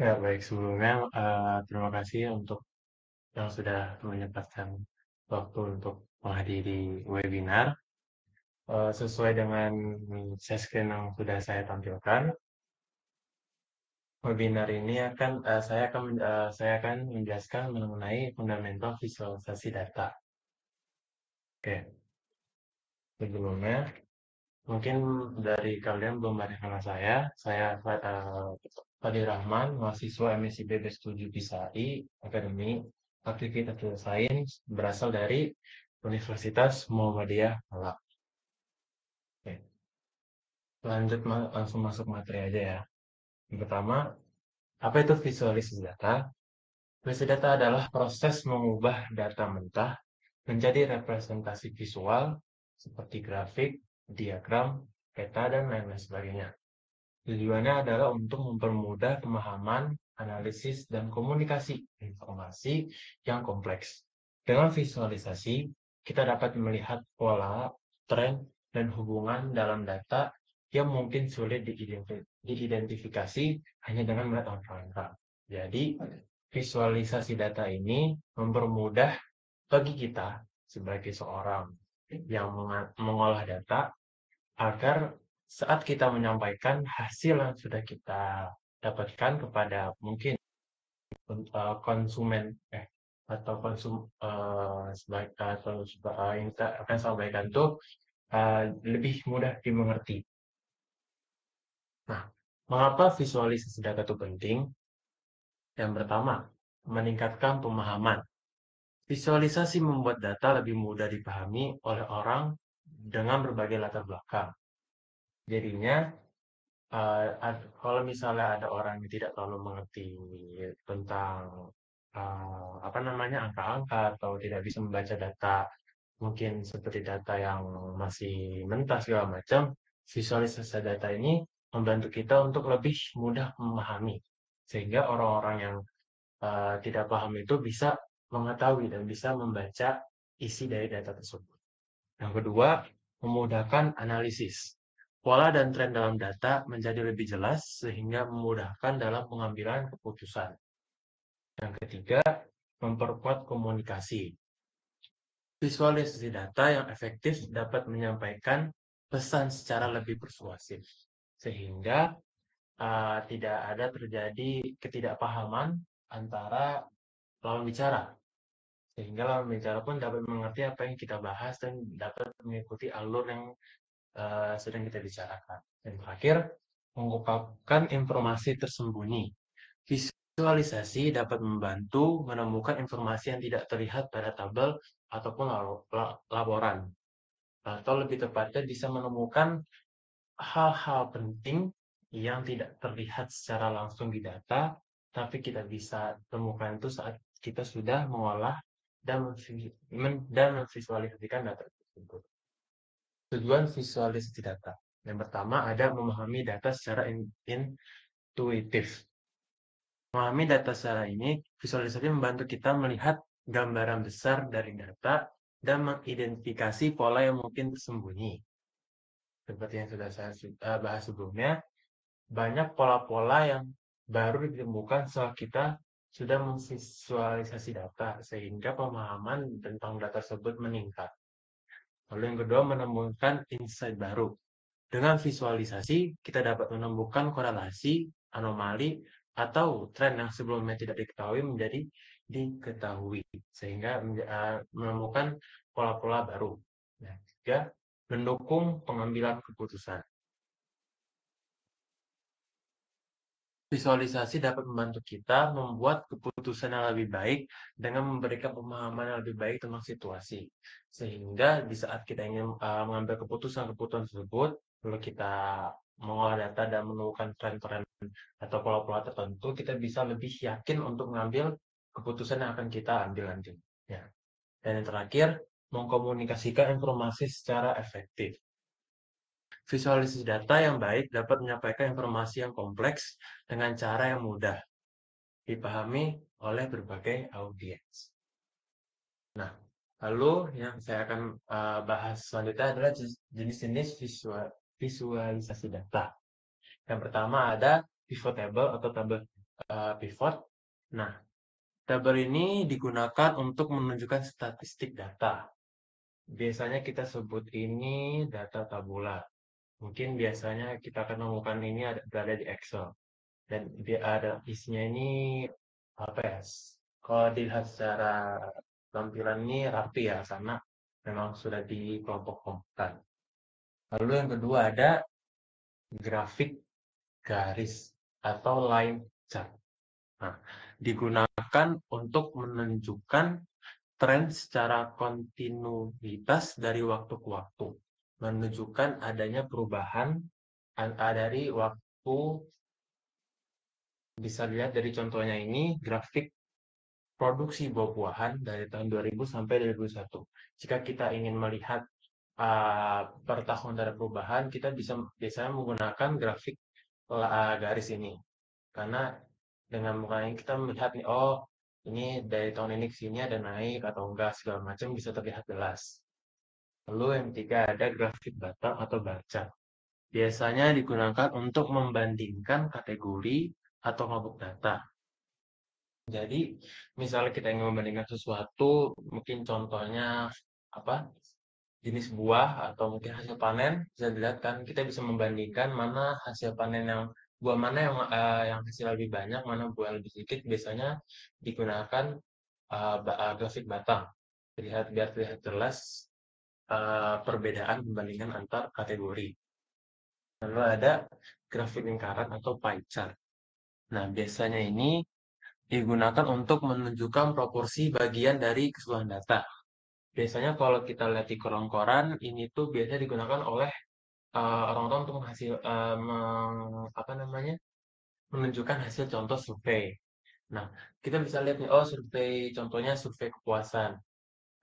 Ya, baik sebelumnya terima kasih untuk yang sudah menyempatkan waktu untuk menghadiri webinar. Sesuai dengan session yang sudah saya tampilkan, webinar ini saya akan menjelaskan mengenai fundamental visualisasi data. Oke, sebelumnya mungkin dari kalian belum banyak kenal saya. Fadil Rahman, mahasiswa MSIB B7 PISAI, Akademi Aktivitas Sains, berasal dari Universitas Muhammadiyah Malang. Oke, langsung masuk materi aja ya. Yang pertama, apa itu visualisasi data? Visualisasi data adalah proses mengubah data mentah menjadi representasi visual seperti grafik, diagram, peta, dan lain-lain sebagainya. Tujuannya adalah untuk mempermudah pemahaman, analisis, dan komunikasi informasi yang kompleks. Dengan visualisasi, kita dapat melihat pola, tren, dan hubungan dalam data yang mungkin sulit diidentifikasi hanya dengan melihat angka-angka. Jadi, visualisasi data ini mempermudah bagi kita sebagai seorang yang mengolah data agar saat kita menyampaikan hasil yang sudah kita dapatkan kepada mungkin konsumen atau yang kita akan sampaikan itu lebih mudah dimengerti. Nah, mengapa visualisasi data itu penting? Yang pertama, meningkatkan pemahaman. Visualisasi membuat data lebih mudah dipahami oleh orang dengan berbagai latar belakang. Jadinya kalau misalnya ada orang yang tidak terlalu mengerti tentang apa namanya angka-angka atau tidak bisa membaca data, mungkin seperti data yang masih mentah segala macam, visualisasi data ini membantu kita untuk lebih mudah memahami, sehingga orang-orang yang tidak paham itu bisa mengetahui dan bisa membaca isi dari data tersebut. Yang kedua, memudahkan analisis. Pola dan tren dalam data menjadi lebih jelas sehingga memudahkan dalam pengambilan keputusan. Yang ketiga, memperkuat komunikasi. Visualisasi data yang efektif dapat menyampaikan pesan secara lebih persuasif, sehingga tidak ada terjadi ketidakpahaman antara lawan bicara. Sehingga lawan bicara pun dapat mengerti apa yang kita bahas dan dapat mengikuti alur yang sedang kita bicarakan. Dan terakhir, mengungkapkan informasi tersembunyi. Visualisasi dapat membantu menemukan informasi yang tidak terlihat pada tabel ataupun laporan. Atau lebih tepatnya bisa menemukan hal-hal penting yang tidak terlihat secara langsung di data, tapi kita bisa temukan itu saat kita sudah mengolah dan memvisualisasikan data tersebut. Tujuan visualisasi data. Yang pertama ada memahami data secara intuitif. Memahami data secara ini, visualisasi membantu kita melihat gambaran besar dari data dan mengidentifikasi pola yang mungkin tersembunyi. Seperti yang sudah saya bahas sebelumnya, banyak pola-pola yang baru ditemukan setelah kita sudah memvisualisasi data, sehingga pemahaman tentang data tersebut meningkat. Lalu yang kedua, menemukan insight baru. Dengan visualisasi, kita dapat menemukan korelasi, anomali, atau tren yang sebelumnya tidak diketahui menjadi diketahui, sehingga menemukan pola-pola baru. Nah, ketiga, mendukung pengambilan keputusan. Visualisasi dapat membantu kita membuat keputusan yang lebih baik dengan memberikan pemahaman yang lebih baik tentang situasi. Sehingga di saat kita ingin mengambil keputusan-keputusan tersebut, perlu kita mengolah data dan menemukan tren-tren atau pola-pola tertentu, kita bisa lebih yakin untuk mengambil keputusan yang akan kita ambil nanti. Ya. Dan yang terakhir, mengkomunikasikan informasi secara efektif. Visualisasi data yang baik dapat menyampaikan informasi yang kompleks dengan cara yang mudah dipahami oleh berbagai audiens. Nah, lalu yang saya akan bahas selanjutnya adalah jenis-jenis visualisasi data. Yang pertama ada pivot table atau tabel pivot. Nah, tabel ini digunakan untuk menunjukkan statistik data. Biasanya kita sebut ini data tabular. Mungkin biasanya kita akan menemukan ini berada di Excel. Dan dia ada isinya ini apa ya? Kalau dilihat secara tampilan ini rapi ya, karena memang sudah dikelompok-kelompokkan. Lalu yang kedua ada grafik garis atau line chart. Nah, digunakan untuk menunjukkan tren secara kontinuitas dari waktu ke waktu, menunjukkan adanya perubahan dari waktu. Bisa dilihat dari contohnya ini grafik produksi buah-buahan dari tahun 2000 sampai 2001. Jika kita ingin melihat per tahun ada perubahan, kita bisa biasanya menggunakan grafik garis ini. Karena dengan menggunakan kita melihat nih, oh ini dari tahun ini ke sini ada naik atau enggak segala macam bisa terlihat jelas. Lalu yang ketiga ada grafik batang atau bar chart. Biasanya digunakan untuk membandingkan kategori atau kelompok data. Jadi, misalnya kita ingin membandingkan sesuatu, mungkin contohnya apa? Jenis buah atau mungkin hasil panen, bisa dilihat kan kita bisa membandingkan mana hasil panen yang buah mana yang hasil lebih banyak, mana buah yang lebih sedikit. Biasanya digunakan grafik batang. Biar terlihat jelas perbedaan pembandingan antar kategori. Lalu ada grafik lingkaran atau pie chart. Nah, biasanya ini digunakan untuk menunjukkan proporsi bagian dari keseluruhan data. Biasanya kalau kita lihat di koran-koran, ini tuh biasanya digunakan oleh orang-orang untuk apa namanya, menunjukkan hasil contoh survei. Nah, kita bisa lihat nih, oh survei, contohnya survei kepuasan.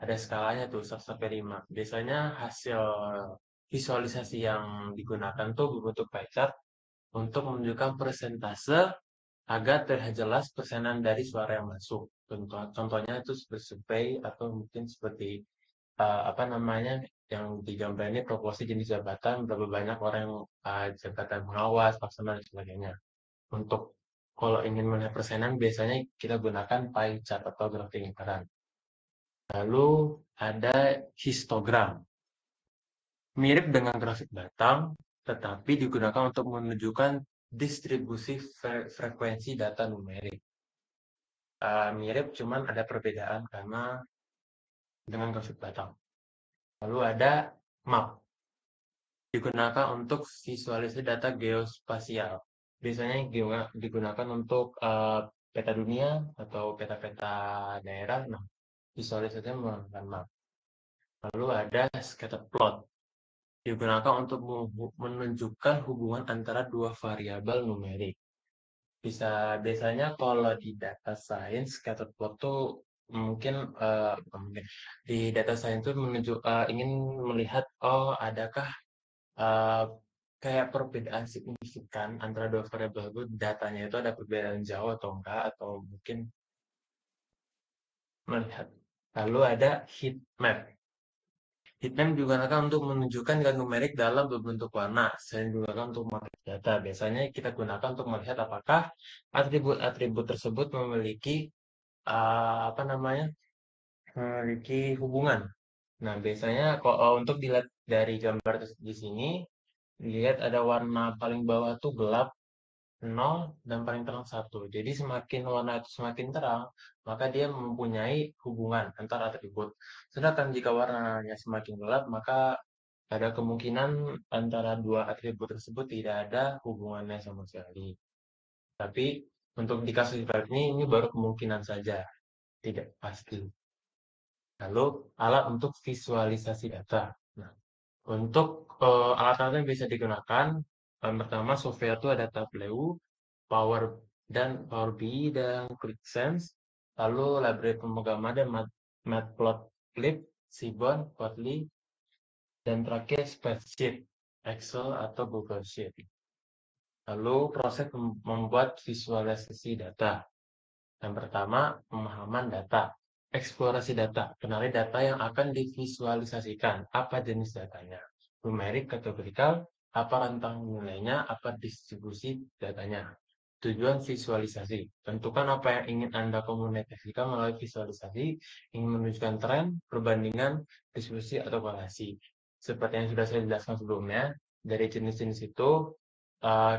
Ada skalanya tuh, 1 sampai 5. Biasanya hasil visualisasi yang digunakan tuh berbentuk pie chart untuk menunjukkan persentase agar terlihat jelas persenan dari suara yang masuk. Contohnya itu seperti survei atau mungkin seperti apa namanya yang digambar ini proporsi jenis jabatan, berapa banyak orang yang jabatan pengawas, pelaksana dan sebagainya. Untuk kalau ingin melihat persenan biasanya kita gunakan pie chart atau grafik lingkaran. Lalu ada histogram. Mirip dengan grafik batang, tetapi digunakan untuk menunjukkan distribusi frekuensi data numerik. Mirip, cuman ada perbedaan karena dengan grafik batang. Lalu ada map, digunakan untuk visualisasi data geospasial. Biasanya digunakan untuk peta dunia atau peta-peta daerah. Nah, visualisasinya menggunakan map. Lalu ada scatter plot, digunakan untuk menunjukkan hubungan antara dua variabel numerik. Biasanya kalau di data science scatter plot tuh mungkin di data science itu ingin melihat oh adakah uh, kayak perbedaan signifikan antara dua variabel itu, datanya itu ada perbedaan jauh atau enggak, atau mungkin melihat. Lalu ada heat map. Heat map digunakan untuk menunjukkan nilai numerik dalam berbentuk warna. Selain digunakan untuk memotret data, biasanya kita gunakan untuk melihat apakah atribut-atribut tersebut memiliki apa namanya, memiliki hubungan. Nah, biasanya kalau untuk dilihat dari gambar di sini, dilihat ada warna paling bawah tuh gelap 0 dan paling terang 1. Jadi semakin warna itu semakin terang, maka dia mempunyai hubungan antara atribut. Sedangkan jika warnanya semakin gelap, maka ada kemungkinan antara dua atribut tersebut tidak ada hubungannya sama sekali. Tapi untuk di kasus seperti ini baru kemungkinan saja, tidak pasti. Lalu alat untuk visualisasi data. Nah, untuk alat-alat yang bisa digunakan, pertama software itu ada Tableau, Power Power BI dan ClickSense. Lalu library pemrograman ada Matplotlib, Seaborn, Plotly, dan terakhir spreadsheet, Excel atau Google Sheet. Lalu proses membuat visualisasi data. Yang pertama, pemahaman data. Eksplorasi data. Kenali data yang akan divisualisasikan. Apa jenis datanya? Numerik, kategorikal, apa rentang nilainya, apa distribusi datanya. Tujuan visualisasi. Tentukan apa yang ingin Anda komunikasikan melalui visualisasi, ingin menunjukkan tren, perbandingan, diskusi, atau korelasi. Seperti yang sudah saya jelaskan sebelumnya, dari jenis-jenis itu,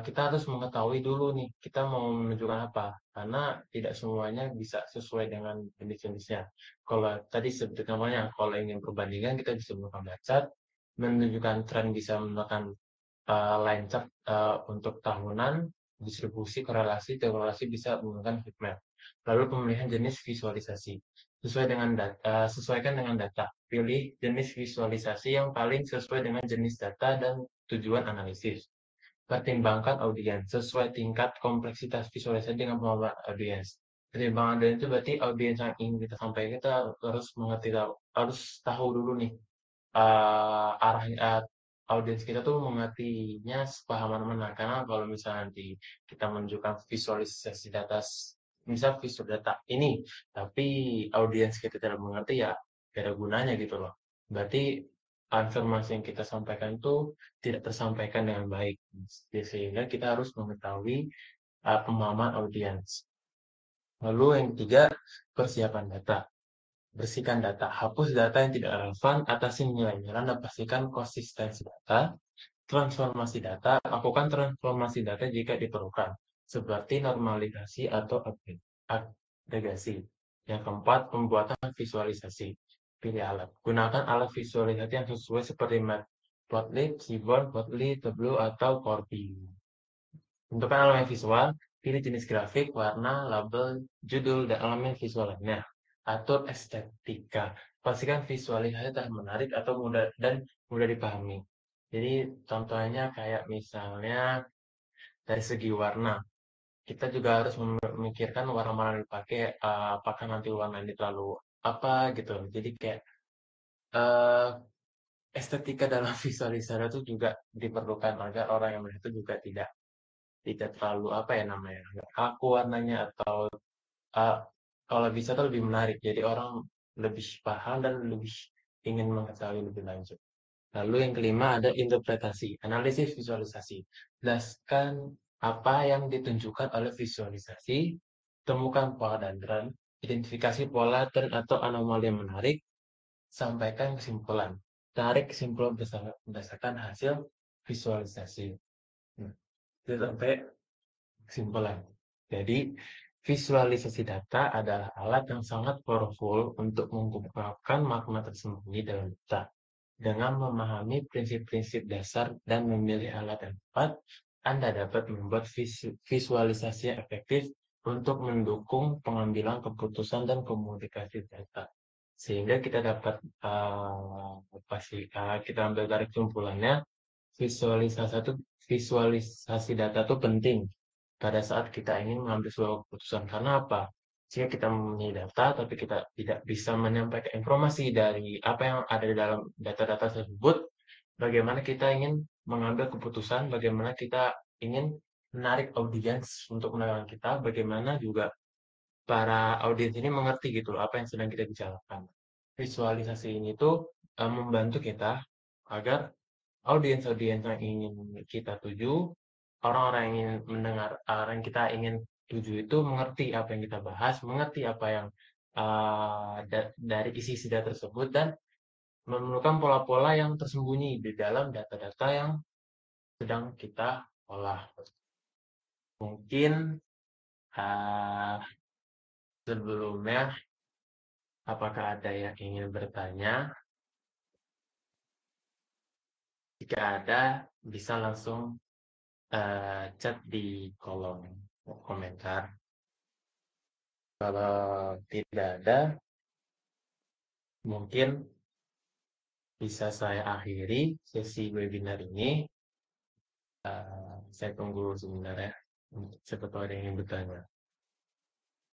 kita harus mengetahui dulu nih, kita mau menunjukkan apa. Karena tidak semuanya bisa sesuai dengan jenis-jenisnya. Kalau tadi seperti namanya, kalau ingin perbandingan, kita bisa menggunakan bar chart, menunjukkan tren bisa menggunakan line chart untuk tahunan, distribusi, korelasi, korelasi bisa menggunakan heat map. Lalu pemilihan jenis visualisasi. Sesuaikan dengan data. Pilih jenis visualisasi yang paling sesuai dengan jenis data dan tujuan analisis. Pertimbangkan audiens sesuai tingkat kompleksitas visualisasi dengan pemahaman audiens. Pertimbangan audiens itu berarti audiens yang ingin kita sampaikan kita harus mengerti, harus tahu dulu nih arahnya, audiens kita tuh mengertinya sepahaman mana. Karena kalau misalnya nanti kita menunjukkan visualisasi data, misal visual data ini, tapi audiens kita tidak mengerti, ya tidak ada gunanya gitu loh. Berarti informasi yang kita sampaikan itu tidak tersampaikan dengan baik. Sehingga kita harus mengetahui pemahaman audiens. Lalu yang ketiga, persiapan data. Bersihkan data, hapus data yang tidak relevan, atasi nilai-nilai, dan pastikan konsistensi data. Transformasi data, lakukan transformasi data jika diperlukan, seperti normalisasi atau agregasi. Yang keempat, pembuatan visualisasi. Pilih alat. Gunakan alat visualisasi yang sesuai seperti Matplotlib, Seaborn, Plotly, Tableau, atau Corby. Untuk elemen visual, pilih jenis grafik, warna, label, judul, dan elemen visual lainnya. Atur estetika. Pastikan visualisasi terlihat menarik atau mudah dipahami. Jadi contohnya kayak misalnya dari segi warna, kita juga harus memikirkan warna-warna yang dipakai, apakah nanti warna ini terlalu apa gitu. Jadi kayak eh, estetika dalam visualisasi itu juga diperlukan agar orang yang melihat itu juga tidak tidak terlalu apa ya namanya, nggak kaku warnanya, atau uh, kalau bisa tuh lebih menarik. Jadi orang lebih paham dan lebih ingin mengetahui lebih lanjut. Lalu yang kelima ada interpretasi, analisis visualisasi. Jelaskan apa yang ditunjukkan oleh visualisasi, temukan pola dan tren, identifikasi pola tren atau anomali yang menarik, sampaikan kesimpulan. Tarik kesimpulan berdasarkan hasil visualisasi. Nah, itu sampai kesimpulan. Jadi, visualisasi data adalah alat yang sangat powerful untuk mengungkapkan makna tersembunyi dalam data. Dengan memahami prinsip-prinsip dasar dan memilih alat yang tepat, Anda dapat membuat visualisasi yang efektif untuk mendukung pengambilan keputusan dan komunikasi data. Sehingga kita dapat kita ambil tarik kesimpulannya, visualisasi data itu penting pada saat kita ingin mengambil sebuah keputusan. Karena apa? Jika kita mempunyai data, tapi kita tidak bisa menyampaikan informasi dari apa yang ada di dalam data-data tersebut, bagaimana kita ingin mengambil keputusan, bagaimana kita ingin menarik audiens untuk mendengarkan kita, bagaimana juga para audiens ini mengerti gitu loh, apa yang sedang kita bicarakan. Visualisasi ini tuh membantu kita agar audiens-audiens yang ingin kita tuju, orang-orang yang ingin mendengar, orang yang kita ingin tuju itu mengerti apa yang kita bahas, mengerti apa yang dari isi data tersebut, dan menemukan pola-pola yang tersembunyi di dalam data-data yang sedang kita olah. Mungkin uh, sebelumnya, apakah ada yang ingin bertanya? Jika ada, bisa langsung chat di kolom komentar. Kalau tidak ada, mungkin bisa saya akhiri sesi webinar ini. Saya tunggu sebentar ya. Siapa tahu ada yang ingin bertanya.